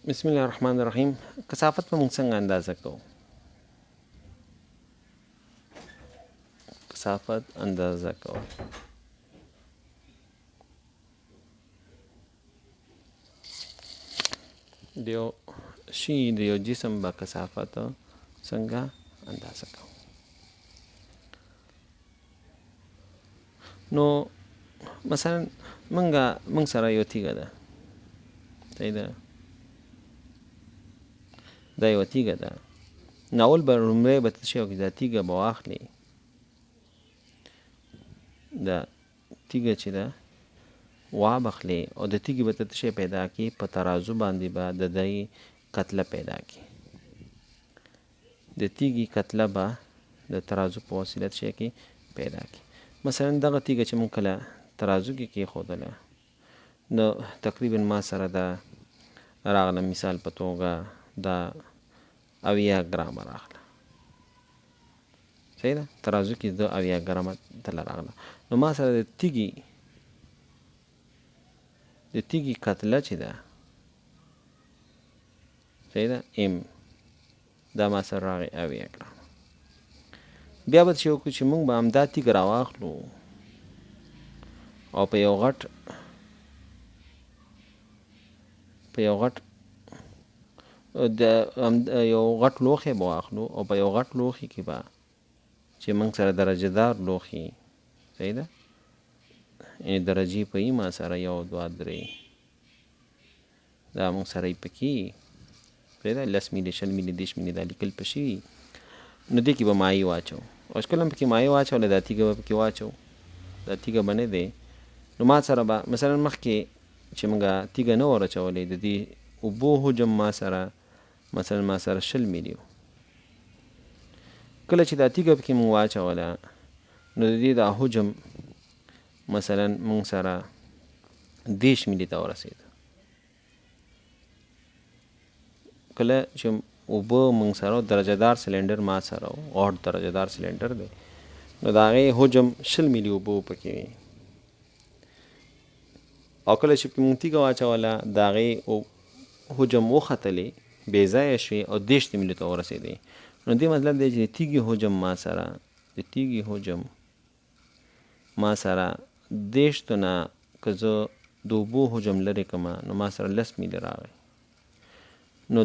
بسم الله الرحمن الرحیم. کثافت په موږ څنګه اندازه کوو؟ کثافت اندازه کوو. د یو شي د یو جسم به کثافت څنګه اندازه کوو؟ نو مثلا موږ سره یو تیږه ده، صحیح ده، دا یوه تیږه ده. نو اول به لومړی به څه شی وکړي؟ دا تیږه به واخلې، دا تیږه چې ده وابخلې او د تیږې به ته څه شی پیدا کړي؟ په ترازو باندې به د دې کتله پیدا کړي. د تیږې کتله به د ترازو په وسیله څه شی کې پیدا کړي. مثلا دغه تیږه چې موږ کله ترازو کې کېښودله، نو تقریبا ما سره دا راغله، مثال په توګه دا 80 ګرامه راغله، صحیح ده، ترازو کې د 80 ګرامه تله راغله. نو ما سره د تیږې کتله چې ده، صحیح ده، ام دا ما سره راغی 80 ګرامه. بیا به څه وکړو چې موږ به همدا تیږه راواخلو او په یو غټ لوښی به واخلو او په یو غټ لوښي کې به چې موږ سره درجه دار لوښي، صحیح ده، یعنې درجې په ما سره 1 2 3 دا موږ سره یې پکې، صحیح ده، 10 ملي 20 ملي 30 ملي دا لیکل په شوي. نو دې کې به مایع واچو او چې کله هم پکې مایع واچوله دا تیږه به پکې واچو، دا تیږه به نه دی. نو ما سره به مثلا مخکې چې موږ تیږه نه ور اچولې، د دې اوبو حجم ما سره 20 ملي و. کله چې دا تیږه پکې موږ واچوله، نو د دې دا حجم مثلا موږ سره 30 ملي ته ورسېد. کله چې اوبه موږ سره درجه دار سلنډر ما سره غوړ درجه دار سلنډر دی، نو د هغې حجم 20 ملي اوبه پکې وي. او کله چې موږ تیږه واچوله، د هغې حجم وختلې، بې ځایه شوې او 30 ملي ته ورسېدې. نو دې مطلب دی چې د تیږې حجم ما سره 30 نه که زه د اوبو حجم لرې کړمه، نو ما سره 10 ملي راغی. نو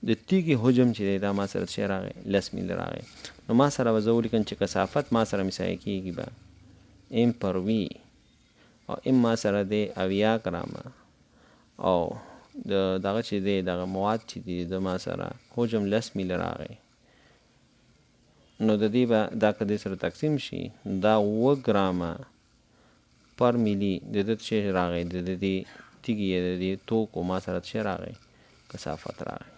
د تیږې حجم چې دی دا ما سره څه راغی؟ 10 ملي راغی. نو ما سره به زه ولیکم چې کثافت ما سره مساوي کېږي به ام پر وي، او ام ما سره دی 80 ګرامه، او دغه چې دی دغه مواد چې دی د ما سره حجم 10 ملي راغی. نو د دې به دا که دې سره تقسیم شي، دا 7 ګرامه پر ملي د ده څه راغی؟ د دې تیږې د دې توکو ما سره څه راغی؟ کثافت راغی.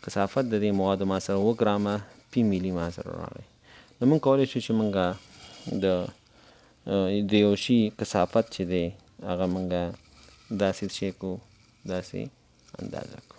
کثافت د دې موادو ما سره 7 ګرامه پی ملي ما سره راغی. نو موږ کولی شو چې موږ د یو شي کثافت چې دی هغه موږ داسې شی کو، داسې اندازه کو.